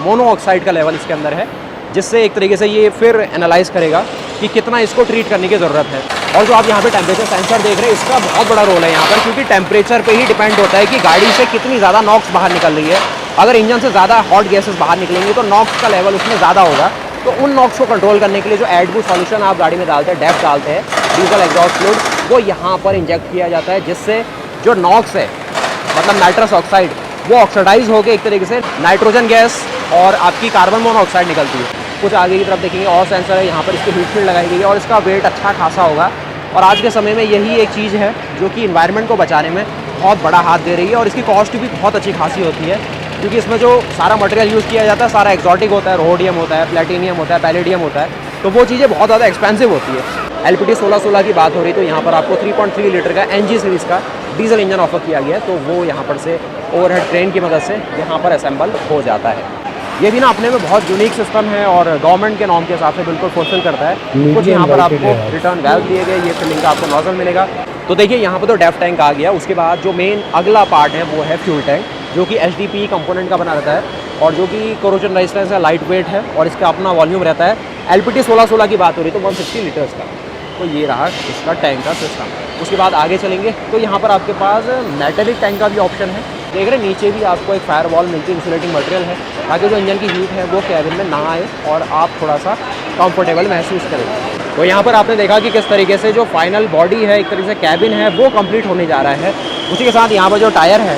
मोनोऑक्साइड का लेवल इसके अंदर है, जिससे एक तरीके से ये फिर एनालाइज करेगा कि कितना इसको ट्रीट करने की ज़रूरत है। और जो आप यहाँ पे टेम्परेचर सेंसर देख रहे हैं, इसका बहुत बड़ा रोल है यहाँ पर, क्योंकि टेम्परेचर पे ही डिपेंड होता है कि गाड़ी से कितनी ज़्यादा नॉक्स बाहर निकल रही है। अगर इंजन से ज़्यादा हॉट गैसेस बाहर निकलेंगी तो नॉक्स का लेवल उसमें ज़्यादा होगा। तो उन नॉक्स को कंट्रोल करने के लिए जो एडबू सॉल्यूशन आप गाड़ी में डालते हैं, डेफ डालते हैं, डीजल एग्जॉस्ट फ्लूइड, वो यहाँ पर इंजेक्ट किया जाता है, जिससे जो नॉक्स है मतलब नाइट्रस ऑक्साइड वो ऑक्सीडाइज होकर एक तरीके से नाइट्रोजन गैस और आपकी कार्बन मोनोऑक्साइड निकलती है। कुछ आगे की तरफ देखेंगे और सेंसर है, यहाँ पर इसकी हीट शील्ड लगाई गई है और इसका वेट अच्छा खासा होगा। और आज के समय में यही एक चीज़ है जो कि इन्वायरमेंट को बचाने में बहुत बड़ा हाथ दे रही है और इसकी कॉस्ट भी बहुत अच्छी खासी होती है, क्योंकि इसमें जो सारा मटेरियल यूज़ किया जाता है सारा एक्जॉटिक होता है, रोडियम होता है, प्लेटिनियम होता है, पैलेडियम होता है, तो वो चीज़ें बहुत ज़्यादा एक्सपेंसिव होती है। LPT 16-16 की बात हो रही तो यहाँ पर आपको 3.3 लीटर का NG सीरीज़ का डीजल इंजन ऑफर किया गया है, तो वो यहाँ पर से ओवरहेड ट्रेन की मदद से यहाँ पर असेंबल हो जाता है। ये भी ना अपने में बहुत यूनिक सिस्टम है और गवर्नमेंट के नॉर्म के हिसाब से बिल्कुल फुलफिल करता है। कुछ यहाँ पर आपको रिटर्न वैल्व दिए गए, ये फिलिंग का आपको नोजल मिलेगा। तो देखिए यहाँ पर तो डेफ टैंक आ गया। उसके बाद जो मेन अगला पार्ट है वो है फ्यूल टैंक, जो कि HDPE कंपोनेंट का बना रहता है और जो कि कोरोजन रेजिस्टेंस है, लाइट वेट है और इसका अपना वॉल्यूम रहता है। LPT 16-16 की बात हो रही तो 160 लीटर्स का। तो ये रहा इसका टैंक का सिस्टम। उसके बाद आगे चलेंगे तो यहाँ पर आपके पास मेटेलिक टैंक का भी ऑप्शन है। देख रहे हैं नीचे भी आपको एक फायर वॉल मिलती है, इंसुलेटिंग मटेरियल है, ताकि जो इंजन की हीट है वो कैबिन में ना आए और आप थोड़ा सा कंफर्टेबल महसूस करें। तो यहाँ पर आपने देखा कि किस तरीके से जो फाइनल बॉडी है, एक तरीके से कैबिन है, वो कंप्लीट होने जा रहा है। उसी के साथ यहाँ पर जो टायर है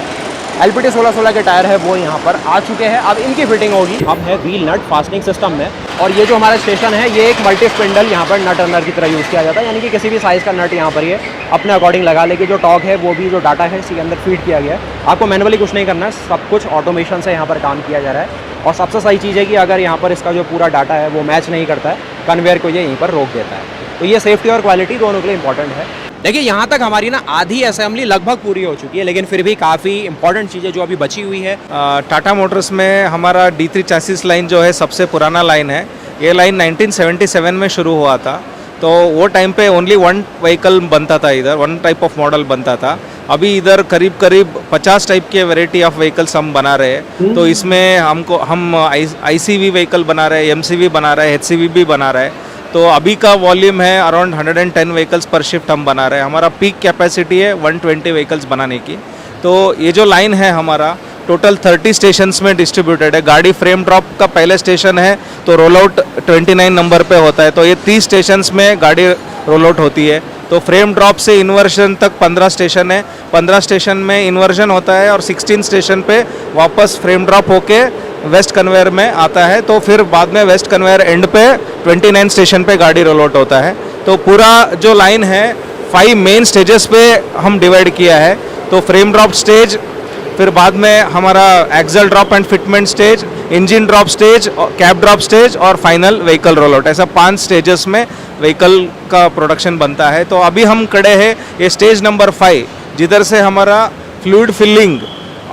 LPT 16-16 के टायर है वो यहाँ पर आ चुके हैं। अब इनकी फिटिंग होगी। अब है व्हील नट फास्टनिंग सिस्टम में, और ये जो हमारा स्टेशन है ये एक मल्टी स्पिंडल यहाँ पर नट रनर की तरह यूज़ किया जाता है, यानी कि किसी भी साइज़ का नट यहाँ पर ये अपने अकॉर्डिंग लगा लेके जो टॉर्क है वो भी जो डाटा है इसी के अंदर फीड किया गया है। आपको मैनुअली कुछ नहीं करना है, सब कुछ ऑटोमेशन से यहाँ पर काम किया जा रहा है। और सबसे सही चीज़ है कि अगर यहाँ पर इसका जो पूरा डाटा है वो मैच नहीं करता है, कन्वेयर को ये यहीं पर रोक देता है। तो ये सेफ्टी और क्वालिटी दोनों के लिए इंपॉर्टेंट है। देखिए यहाँ तक हमारी ना आधी असेंबली लगभग पूरी हो चुकी है, लेकिन फिर भी काफ़ी इंपॉर्टेंट चीज़ें जो अभी बची हुई है। टाटा मोटर्स में हमारा D3 चैसिस लाइन जो है सबसे पुराना लाइन है। ये लाइन 1977 में शुरू हुआ था, तो वो टाइम पे ओनली वन व्हीकल बनता था, इधर वन टाइप ऑफ मॉडल बनता था। अभी इधर करीब करीब 50 टाइप के वैरायटी ऑफ व्हीकल्स हम बना रहे हैं। तो इसमें हम ICV व्हीकल बना रहे हैं, MCV बना रहे हैं, HCV भी बना रहे हैं। तो अभी का वॉल्यूम है अराउंड 110 व्हीकल्स पर शिफ्ट हम बना रहे हैं। हमारा पीक कैपेसिटी है 120 व्हीकल्स बनाने की। तो ये जो लाइन है हमारा टोटल 30 स्टेशंस में डिस्ट्रीब्यूटेड है। गाड़ी फ्रेम ड्रॉप का पहले स्टेशन है तो रोल आउट 29 नंबर पे होता है, तो ये 30 स्टेशंस में गाड़ी रोल आउट होती है। तो फ्रेम ड्रॉप से इन्वर्जन तक 15 स्टेशन है, 15 स्टेशन में इन्वर्जन होता है और 16 स्टेशन पे वापस फ्रेम ड्रॉप होके वेस्ट कन्वेयर में आता है। तो फिर बाद में वेस्ट कन्वेयर एंड पे 29 स्टेशन पे गाड़ी रोल आउट होता है। तो पूरा जो लाइन है 5 मेन स्टेजेस पे हम डिवाइड किया है। तो फ्रेम ड्रॉप स्टेज, फिर बाद में हमारा axle drop and fitment stage, engine drop stage, cab drop stage और फाइनल व्हीकल रोल आउट, ऐसा 5 स्टेजेस में व्हीकल का प्रोडक्शन बनता है। तो अभी हम खड़े हैं ये स्टेज नंबर 5, जिधर से हमारा फ्लूइड फिलिंग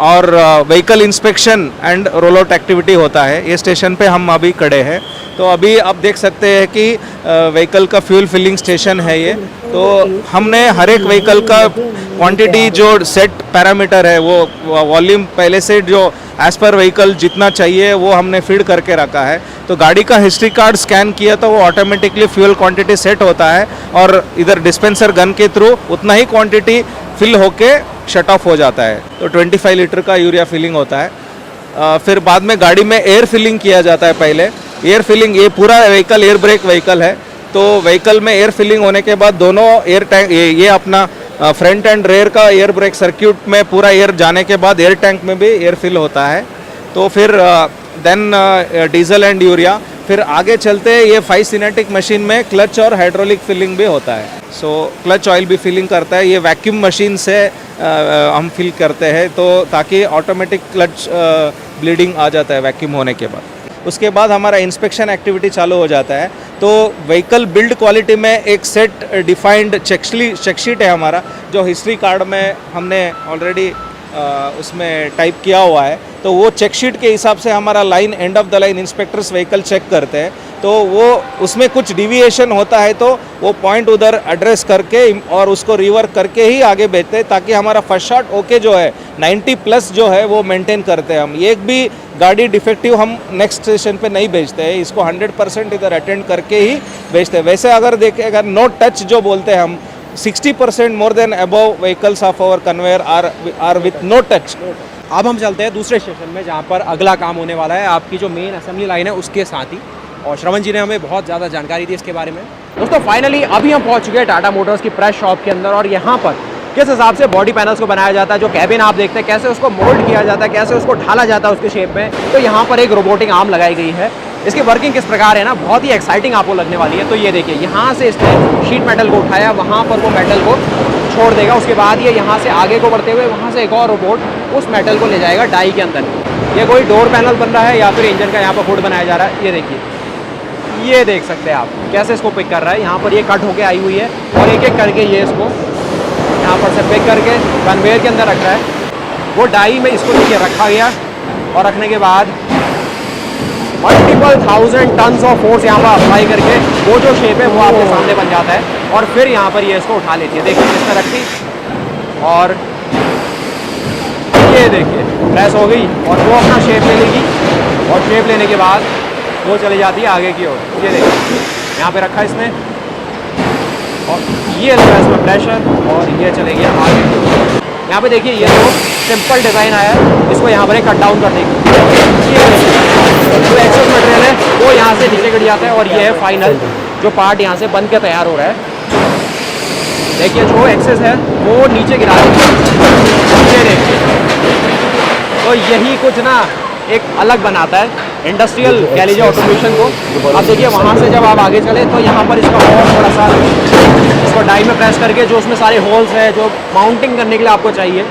और vehicle inspection and roll out activity होता है। ये स्टेशन पे हम अभी खड़े हैं। तो अभी आप देख सकते हैं कि व्हीकल का फ्यूल फिलिंग स्टेशन है ये। तो हमने हर एक व्हीकल का क्वांटिटी जो सेट पैरामीटर है, वो वॉल्यूम पहले से जो एज़ पर व्हीकल जितना चाहिए वो हमने फीड करके रखा है। तो गाड़ी का हिस्ट्री कार्ड स्कैन किया तो वो ऑटोमेटिकली फ्यूल क्वांटिटी सेट होता है और इधर डिस्पेंसर गन के थ्रू उतना ही क्वांटिटी फिल होके शट ऑफ हो जाता है। तो 25 लीटर का यूरिया फिलिंग होता है। फिर बाद में गाड़ी में एयर फिलिंग किया जाता है। पहले एयर फिलिंग, ये पूरा व्हीकल एयर ब्रेक व्हीकल है, तो व्हीकल में एयर फिलिंग होने के बाद दोनों एयर टैंक, ये अपना फ्रंट एंड रेयर का एयर ब्रेक सर्क्यूट में पूरा एयर जाने के बाद एयर टैंक में भी एयर फिल होता है। तो फिर देन डीजल एंड यूरिया, फिर आगे चलते ये 5 सिनेटिक मशीन में क्लच और हाइड्रोलिक फिलिंग भी होता है। सो क्लच ऑयल भी फिलिंग करता है, ये वैक्यूम मशीन से हम फिल करते हैं, तो ताकि ऑटोमेटिक क्लच ब्लीडिंग आ जाता है वैक्यूम होने के बाद। उसके बाद हमारा इंस्पेक्शन एक्टिविटी चालू हो जाता है। तो व्हीकल बिल्ड क्वालिटी में एक सेट डिफाइंड चेकशीट है हमारा, जो हिस्ट्री कार्ड में हमने ऑलरेडी उसमें टाइप किया हुआ है। तो वो चेकशीट के हिसाब से हमारा line end of the line inspectors vehicle check करते हैं। तो वो उसमें कुछ डिविएशन होता है तो वो पॉइंट उधर एड्रेस करके और उसको रिवर्क करके ही आगे भेजते हैं, ताकि हमारा फर्स्ट शॉट ओके जो है 90+ जो है वो मेंटेन करते हैं हम। एक भी गाड़ी डिफेक्टिव हम नेक्स्ट स्टेशन पे नहीं भेजते हैं, इसको 100% इधर अटेंड करके ही भेजते हैं। वैसे अगर देखें, अगर नो टच जो बोलते हैं हम, 60% more than above vehicles of our conveyor are with no touch. अब हम चलते हैं दूसरे स्टेशन में, जहाँ पर अगला काम होने वाला है आपकी जो मेन असेंबली लाइन है उसके साथ ही, और श्रवण जी ने हमें बहुत ज़्यादा जानकारी दी इसके बारे में। दोस्तों फाइनली अभी हम पहुँच चुके हैं टाटा मोटर्स की प्रेस शॉप के अंदर, और यहाँ पर किस हिसाब से बॉडी पैनल्स को बनाया जाता है, जो कैबिन आप देखते हैं कैसे उसको मोल्ड किया जाता है, कैसे उसको ढाला जाता है उसके शेप में। तो यहाँ पर एक रोबोटिक आर्म लगाई गई है। इसकी वर्किंग किस प्रकार है ना, बहुत ही एक्साइटिंग आपको लगने वाली है। तो ये देखिए, यहाँ से इसने शीट मेटल को उठाया, वहाँ पर वो मेटल को छोड़ देगा। उसके बाद ये यहाँ से आगे को बढ़ते हुए वहाँ से एक और रोबोट उस मेटल को ले जाएगा डाई के अंदर। ये कोई डोर पैनल बन रहा है या फिर इंजन का यहाँ पर हुड बनाया जा रहा है। ये देखिए, ये देख सकते हैं आप कैसे इसको पिक कर रहा है। यहाँ पर ये कट होके आई हुई है और एक एक करके ये इसको यहाँ पर से पिक करके कन्वेयर के अंदर रख रहा है। वो डाई में इसको देखिए रखा गया, और रखने के बाद मल्टीपल 1000 टन्स ऑफ फोर्स यहाँ पर अप्लाई करके वो जो शेप है वो आपके सामने बन जाता है। और फिर यहाँ पर ये इसको उठा लेती है। देखिए इसमें रखी और ये देखिए प्रेस हो गई और वो अपना शेप ले लेगी, और शेप लेने के बाद वो चली जाती है आगे की ओर। ये देखिए यहाँ पे रखा इसने, और ये लगा इसमें प्रेशर, और ये चलेगी आगे की ओर। यहाँ पे देखिए ये जो सिंपल डिज़ाइन आया है, इसको यहाँ पर एक कट डाउन कर देंगे। ये जो एक्सेस मटेरियल है वो यहाँ से नीचे गिर जाता है, और ये है फाइनल जो पार्ट यहाँ से बन के तैयार हो रहा है। देखिए जो एक्सेस है वो नीचे गिरा देंगे। ये देखिए, तो यही कुछ ना एक अलग बनाता है इंडस्ट्रियल कह लीजिए ऑटोमेशन को। अब देखिए वहाँ से जब आप आगे चले तो यहाँ पर इसका और थोड़ा सा इसको डाई में प्रेस करके जो उसमें सारे होल्स है जो माउंटिंग करने के लिए आपको चाहिए,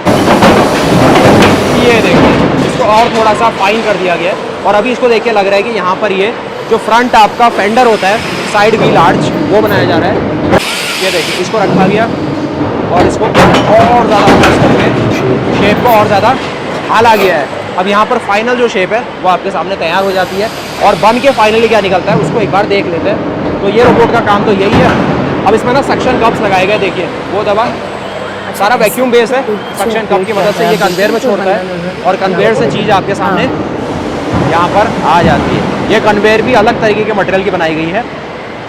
ये देखिए इसको और थोड़ा सा फाइन कर दिया गया है। और अभी इसको देखिए लग रहा है कि यहाँ पर ये जो फ्रंट आपका फेंडर होता है, साइड व्हील आर्च, वो बनाया जा रहा है। ये देखिए इसको रखा गया और इसको और ज़्यादा प्रेस करके शेप को और ज़्यादा ढाला गया है। अब यहाँ पर फाइनल जो शेप है वो आपके सामने तैयार हो जाती है और बन के फाइनली क्या निकलता है उसको एक बार देख लेते हैं। तो ये रोबोट का काम तो यही है। अब इसमें ना सक्शन कप्स लगाए गए, देखिए वो दबा, सारा वैक्यूम बेस है। सक्शन कप की मदद से ये कन्वेयर में छोड़ता है और कन्वेयर से चीज़ आपके सामने यहाँ पर आ जाती है। ये कन्वेयर भी अलग तरीके के मटेरियल की बनाई गई है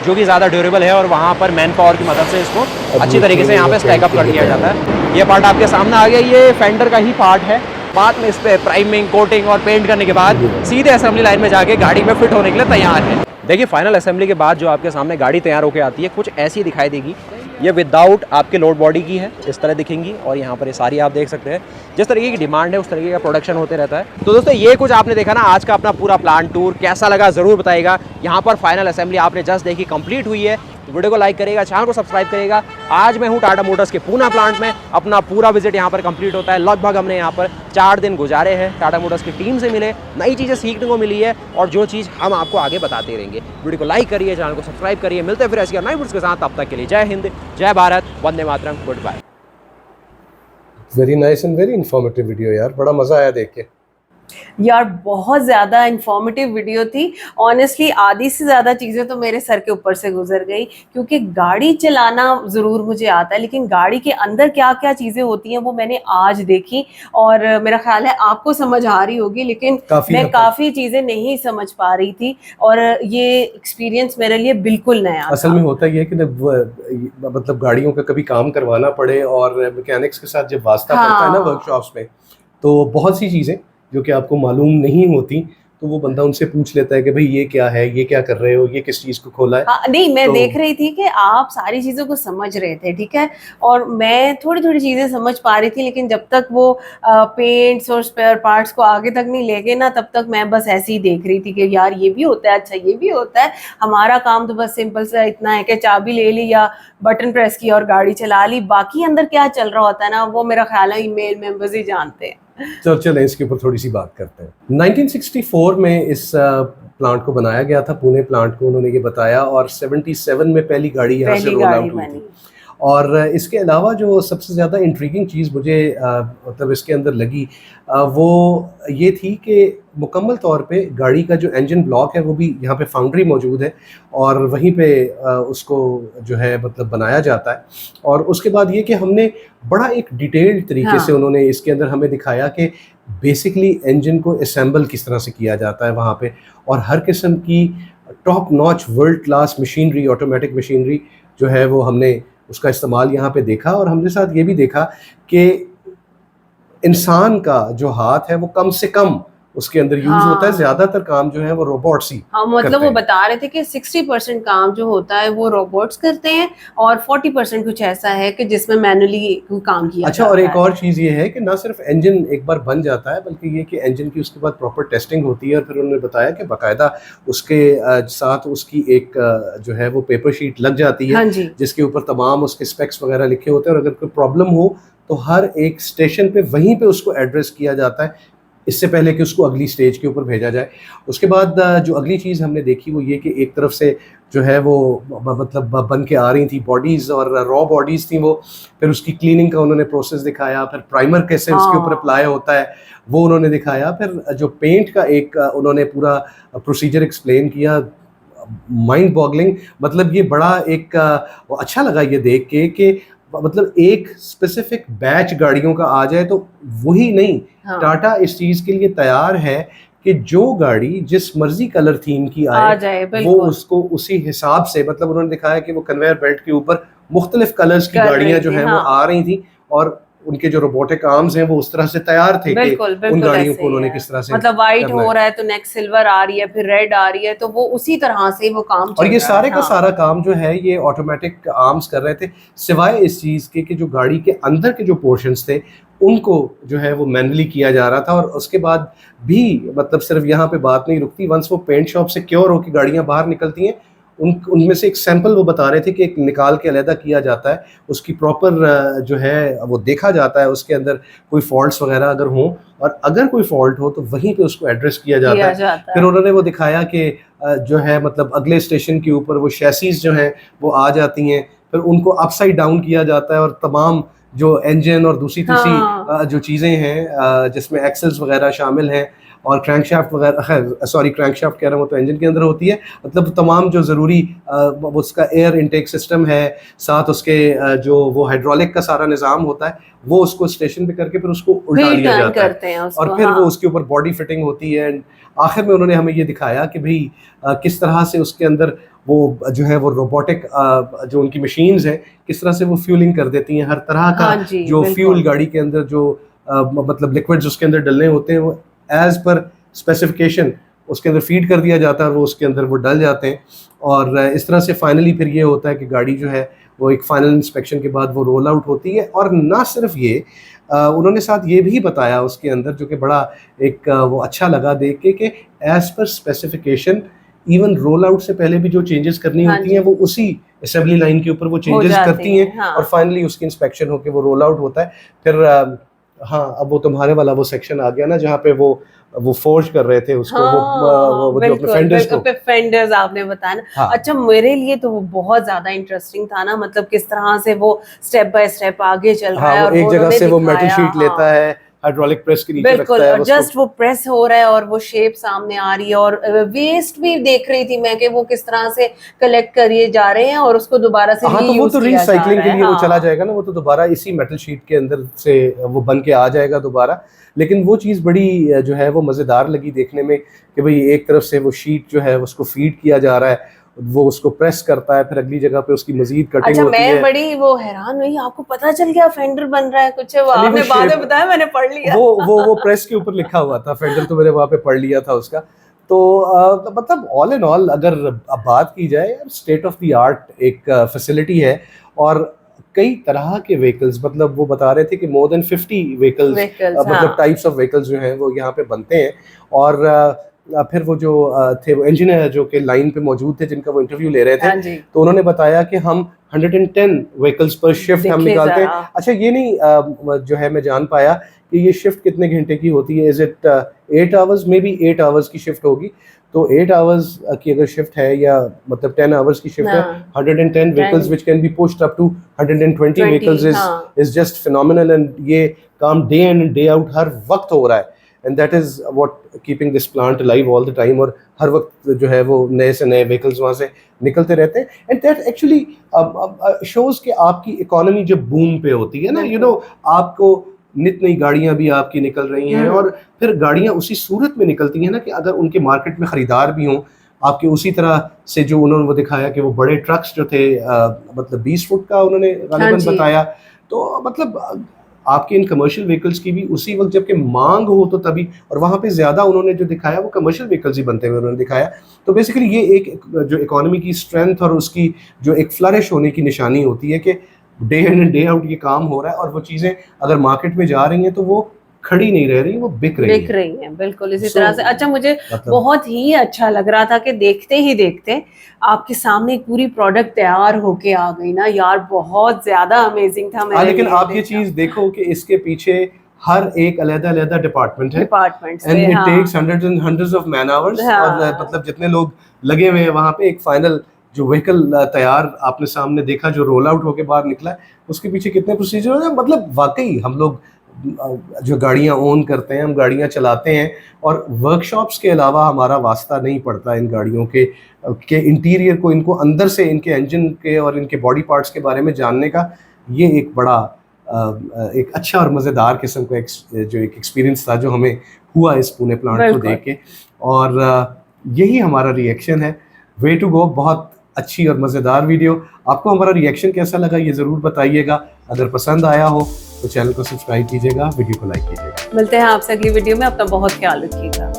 जो कि ज़्यादा ड्यूरेबल है और वहाँ पर मैन पावर की मदद से इसको अच्छी तरीके से यहाँ पे स्टैकअप कर दिया जाता है। ये पार्ट आपके सामने आ गया, ये फेंडर का ही पार्ट है। बाद में इस पर प्राइमिंग, कोटिंग और पेंट करने के बाद सीधे असेंबली लाइन में जाके गाड़ी में फिट होने के लिए तैयार है। देखिए फाइनल असेंबली के बाद जो आपके सामने गाड़ी तैयार होकर आती है कुछ ऐसी दिखाई देगी। ये विदाउट आपके लोड बॉडी की है, इस तरह दिखेंगी और यहाँ पर ये सारी आप देख सकते हैं जिस तरीके की डिमांड है उस तरीके का प्रोडक्शन होते रहता है। तो दोस्तों ये कुछ आपने देखा ना आज का अपना पूरा प्लांट टूर, कैसा लगा ज़रूर बताइएगा। यहाँ पर फाइनल असेंबली आपने जस्ट देखी, कंप्लीट हुई है। तो वीडियो को लाइक करेगा, चैनल को सब्सक्राइब करेगा। आज मैं हूँ टाटा मोटर्स के पूना प्लांट में, अपना पूरा विजिट यहाँ पर कंप्लीट होता है। लगभग हमने यहाँ पर 4 दिन गुजारे हैं, टाटा मोटर्स की टीम से मिले, नई चीज़ें सीखने को मिली है और जो चीज़ हम आपको आगे बताते रहेंगे। वीडियो को लाइक करिए, चैनल को सब्सक्राइब करिए। मिलते हैं फिर ऐसी नई वीडियोस के साथ, तब तक के लिए जय हिंद, जय भारत, वंदे मातरम, goodbye. Very nice and very informative video यार, बड़ा मजा आया देख के यार। बहुत ज़्यादा इंफॉर्मेटिव वीडियो थी। ऑनेस्टली आधी से ज़्यादा चीज़ें तो मेरे सर के ऊपर से गुजर गई, क्योंकि गाड़ी चलाना ज़रूर मुझे आता है लेकिन गाड़ी के अंदर क्या क्या चीज़ें होती हैं वो मैंने आज देखी और मेरा ख्याल है आपको समझ आ रही होगी, लेकिन मैं काफ़ी चीज़ें नहीं समझ पा रही थी और ये एक्सपीरियंस मेरे लिए बिल्कुल नया था। असल में होता ये है कि मतलब गाड़ियों का कभी काम करवाना पड़े और मैकेनिक्स के साथ जब वास्ता पड़ता है ना वर्कशॉप्स में, तो बहुत सी चीज़ें जो कि आपको मालूम नहीं होती तो वो बंदा उनसे पूछ लेता है कि भाई ये क्या है, ये क्या कर रहे हो, ये किस चीज़ को खोला है। नहीं, मैं देख रही थी कि आप सारी चीज़ों को समझ रहे थे, ठीक है, और मैं थोड़ी थोड़ी चीज़ें समझ पा रही थी, लेकिन जब तक वो पेंट्स और स्पेयर पार्ट्स को आगे तक नहीं ले गए ना, तब तक मैं बस ऐसे ही देख रही थी कि यार ये भी होता है, अच्छा ये भी होता है। हमारा काम तो बस सिंपल सा इतना है कि चाबी ले ली या बटन प्रेस किया और गाड़ी चला ली। बाकी अंदर क्या चल रहा होता है ना, वो मेरा ख्याल है मेल मेंबर्स ही जानते हैं। चलें इसके ऊपर थोड़ी सी बात करते हैं। 1964 में इस प्लांट को बनाया गया था, पुणे प्लांट को उन्होंने ये बताया, और 77 में पहली गाड़ी यहाँ से रोल आउट हुई थी। और इसके अलावा जो सबसे ज़्यादा इंट्रीगिंग चीज़ मुझे मतलब इसके अंदर लगी वो ये थी कि मुकम्मल तौर पे गाड़ी का जो इंजन ब्लॉक है वो भी यहाँ पे फाउंड्री मौजूद है और वहीं पे उसको जो है मतलब बनाया जाता है। और उसके बाद ये कि हमने बड़ा एक डिटेल्ड तरीके से उन्होंने इसके अंदर हमें दिखाया कि बेसिकली इंजन को असेंबल किस तरह से किया जाता है वहाँ पे, और हर किस्म की top notch world class machinery, automatic machinery जो है वो हमने उसका इस्तेमाल यहाँ पे देखा। और हमने साथ ये भी देखा कि इंसान का जो हाथ है वो कम से कम उसके अंदर यूज होता है, ज्यादातर काम जो है वो रोबोट्स ही मतलब वो बता रहे थे कि 60% काम जो होता है वो रोबोट्स करते हैं और 40% कुछ ऐसा है कि जिसमें मैनुअली काम किया अच्छा। और एक और चीज़ ये है कि ना सिर्फ इंजन एक बार बन जाता है बल्कि ये कि इंजन की उसके बाद प्रॉपर टेस्टिंग होती है। और फिर उन्होंने बताया कि बाकायदा उसके साथ उसकी एक जो है वो पेपर शीट लग जाती है जिसके ऊपर तमाम उसके स्पेक्स वगैरह लिखे होते हैं, और अगर कोई प्रॉब्लम हो तो हर एक स्टेशन पे वहीं पे उसको एड्रेस किया जाता है इससे पहले कि उसको अगली स्टेज के ऊपर भेजा जाए। उसके बाद जो अगली चीज़ हमने देखी वो ये कि एक तरफ से जो है वो मतलब बन के आ रही थी बॉडीज़ और रॉ बॉडीज़ थी वो, फिर उसकी क्लीनिंग का उन्होंने प्रोसेस दिखाया, फिर प्राइमर कैसे उसके ऊपर अप्लाई होता है वो उन्होंने दिखाया, फिर जो पेंट का एक उन्होंने पूरा प्रोसीजर एक्सप्लेन किया। माइंड बॉगलिंग, मतलब ये बड़ा एक अच्छा लगा ये देख के कि मतलब एक स्पेसिफिक बैच गाड़ियों का आ जाए तो वही नहीं, टाटा इस चीज के लिए तैयार है कि जो गाड़ी जिस मर्जी कलर थीम की आ जाए वो उसको उसी हिसाब से, मतलब उन्होंने दिखाया कि वो कन्वेयर बेल्ट के ऊपर मुख्तलिफ कलर्स की गाड़ियां जो हैं वो आ रही थी और उनके जो रोबोटिक आर्म्स हैं वो उस तरह से तैयार थे कि उन गाड़ियों को उन्होंने किस तरह से, मतलब वाइट हो रहा है तो नेक्स्ट सिल्वर आ रही है, फिर रेड आ रही है, तो वो उसी तरह से वो काम और ये सारे का सारा काम जो है ये ऑटोमेटिक आर्म्स कर रहे थे, सिवाय इस चीज के कि जो गाड़ी के अंदर के जो पोर्शंस थे उनको जो है वो मैनुअली किया जा रहा था। और उसके बाद भी मतलब सिर्फ यहाँ पे बात नहीं रुकती, वंस वो पेंट शॉप से क्योर होकर गाड़ियाँ बाहर निकलती हैं उनमें से एक सैंपल वो बता रहे थे कि एक निकाल के अलहदा किया जाता है, उसकी प्रॉपर जो है वो देखा जाता है, उसके अंदर कोई फॉल्ट्स वगैरह अगर हो और अगर कोई फॉल्ट हो तो वहीं पे उसको एड्रेस किया जाता है। फिर उन्होंने वो दिखाया कि जो है मतलब अगले स्टेशन के ऊपर वो शैसीज जो हैं वो आ जाती हैं फिर उनको अपसाइड डाउन किया जाता है और तमाम जो इंजन और दूसरी जो चीज़ें हैं जिसमें एक्सेल्स वगैरह शामिल हैं और क्रैंकशाफ्ट वगैरह, सॉरी क्रैंकशाफ्ट कह रहा हूँ तो इंजन के अंदर होती है, मतलब तमाम जो ज़रूरी उसका एयर इनटेक सिस्टम है, साथ उसके जो वो हाइड्रोलिक का सारा निज़ाम होता है, वो उसको स्टेशन पे करके फिर उसको उल्टा दिया जाता है और फिर वो उसके ऊपर बॉडी फिटिंग होती है। एंड आखिर में उन्होंने हमें ये दिखाया कि भाई किस तरह से उसके अंदर वो जो है वो रोबोटिक जो उनकी मशीन्स हैं किस तरह से वो फ्यूलिंग कर देती हैं, हर तरह का जो फ्यूल गाड़ी के अंदर जो मतलब लिक्विड्स उसके अंदर डलने होते हैं वो एज पर स्पेसिफिकेशन उसके अंदर फीड कर दिया जाता है और वो उसके अंदर वो डल जाते हैं। और इस तरह से फाइनली फिर ये होता है कि गाड़ी जो है वो एक फाइनल इंस्पेक्शन के बाद वो रोल आउट होती है। और ना सिर्फ ये उन्होंने साथ ये भी बताया उसके अंदर, जो कि बड़ा एक वो अच्छा लगा देख के, कि as per specification even roll out से पहले भी जो चेंजेस करनी होती हैं वो उसी असेंबली लाइन के ऊपर वो चेंजेस करती हैं और फाइनली उसकी इंस्पेक्शन होकर वो रोल आउट होता है। फिर हाँ, अब वो तुम्हारे वाला वो सेक्शन आ गया ना जहाँ पे वो फोर्ज कर रहे थे उसको, वो जो अपने फेंडर्स आपने बताया ना। हाँ। अच्छा, मेरे लिए तो वो बहुत ज्यादा इंटरेस्टिंग था ना, मतलब किस तरह से वो स्टेप बाय स्टेप आगे चल रहा है और एक जगह से वो मेटल शीट लेता है, हाइड्रोलिक प्रेस के नीचे रखता है, और जस्ट वो प्रेस हो रहा है और वो शेप सामने आ रही है। और वेस्ट भी देख रही थी मैं कि वो किस तरह से कलेक्ट करिए जा रहे हैं और उसको दोबारा से तो वो तो रिसाइकलिंग के लिए वो चला जाएगा ना, वो तो दोबारा इसी मेटल शीट के अंदर से वो बन के आ जाएगा दोबारा। लेकिन वो चीज़ बड़ी जो है वो मज़ेदार लगी देखने में कि भाई एक तरफ से वो शीट जो है उसको फीड किया जा रहा है, वो उसको प्रेस करता है, फिर अगली जगह पे उसकी मजीद कटिंग अच्छा, होती है। मैं बड़ी वो हैरान हुई, आपको पता चल गया फेंडर बन रहा है कुछ? वो आपने बाद में बताया, मैंने पढ़ लिया। वो प्रेस के ऊपर लिखा हुआ था फेंडर, तो मैंने वहाँ पे पढ़ लिया था उसका। तो मतलब ऑल इन ऑल अगर अब बात की जाए, स्टेट ऑफ द आर्ट एक फैसिलिटी है और कई तरह के व्हीकल्स, मतलब वो बता रहे थे कि मोर देन 50 व्हीकल्स मतलब टाइप्स ऑफ व्हीकल्स जो हैं वो यहाँ पे बनते हैं। और फिर वो जो थे वो इंजीनियर जो कि लाइन पे मौजूद थे जिनका वो इंटरव्यू ले रहे थे, तो उन्होंने बताया कि हम 110 व्हीकल्स पर शिफ्ट हम निकालते हैं। अच्छा, ये नहीं जो है मैं जान पाया कि ये शिफ्ट कितने घंटे की होती है। Is it 8 hours? May be 8 hours की शिफ्ट होगी। तो 8 आवर्स की अगर शिफ्ट है या मतलब 10 आवर्स की शिफ्ट है, 110 vehicles which can be pushed up to 120 vehicles is just phenomenal. And ये काम डे इन डे आउट हर वक्त हो रहा है, and that is what keeping this plant alive all the time. और हर वक्त जो है वो नए से नए व्हीकल्स वहाँ से निकलते रहते हैं। एंड दैट एक्चुअली शोज कि आपकी इकोनॉमी जब बूम पे होती है ना, यू नो, आपको नित नई गाड़ियां भी आपकी निकल रही हैं और फिर गाड़ियां उसी सूरत में निकलती हैं ना कि अगर उनके मार्केट में ख़रीदार भी हों आपके, उसी तरह से जो उन्होंने वो दिखाया कि वो बड़े ट्रक्स जो थे मतलब 20 फुट का उन्होंने गालिबन बताया। तो मतलब आपके इन कमर्शियल व्हीकल्स की भी उसी वक्त जबकि मांग हो तो तभी, और वहाँ पे ज़्यादा उन्होंने जो दिखाया वो कमर्शियल व्हीकल्स ही बनते हुए उन्होंने दिखाया। तो बेसिकली ये एक जो इकोनॉमी की स्ट्रेंथ और उसकी जो एक फ्लरिश होने की निशानी होती है कि day in and day out ये काम हो रहा है और वो चीज़ें अगर मार्केट में जा रही हैं तो वो खड़ी नहीं रह रही, वो बिक रही है। बिल्कुल इसी तरह से। अच्छा, मुझे बहुत ही अच्छा लग रहा था कि देखते ही देखते आपके सामने एक पूरी प्रोडक्ट तैयार होके आ गई ना यार, बहुत ज्यादा अमेजिंग था। लेकिन आप ये चीज देखो कि इसके पीछे हर एक अलग-अलग डिपार्टमेंट है, and it takes hundreds and hundreds of man hours. और मतलब जितने लोग लगे हुए हैं वहाँ पे, एक फाइनल जो व्हीकल तैयार आपने सामने देखा जो रोल आउट होके बाहर निकला, उसके पीछे कितने प्रोसीजर है। मतलब वाकई हम लोग जो गाड़ियाँ ओन करते हैं, हम गाड़ियाँ चलाते हैं और वर्कशॉप्स के अलावा हमारा वास्ता नहीं पड़ता इन गाड़ियों के इंटीरियर को, इनको अंदर से इनके इंजन के और इनके बॉडी पार्ट्स के बारे में जानने का। ये एक बड़ा एक अच्छा और मज़ेदार किस्म का जो एक एक्सपीरियंस था जो हमें हुआ इस पुणे प्लांट को देख के। और यही हमारा रिएक्शन है। वे टू गो, बहुत अच्छी और मज़ेदार वीडियो। आपको हमारा रिएक्शन कैसा लगा ये ज़रूर बताइएगा। अगर पसंद आया हो तो चैनल को सब्सक्राइब कीजिएगा, वीडियो को लाइक कीजिएगा। मिलते हैं आपसे अगली वीडियो में। अपना बहुत ख्याल रखिएगा।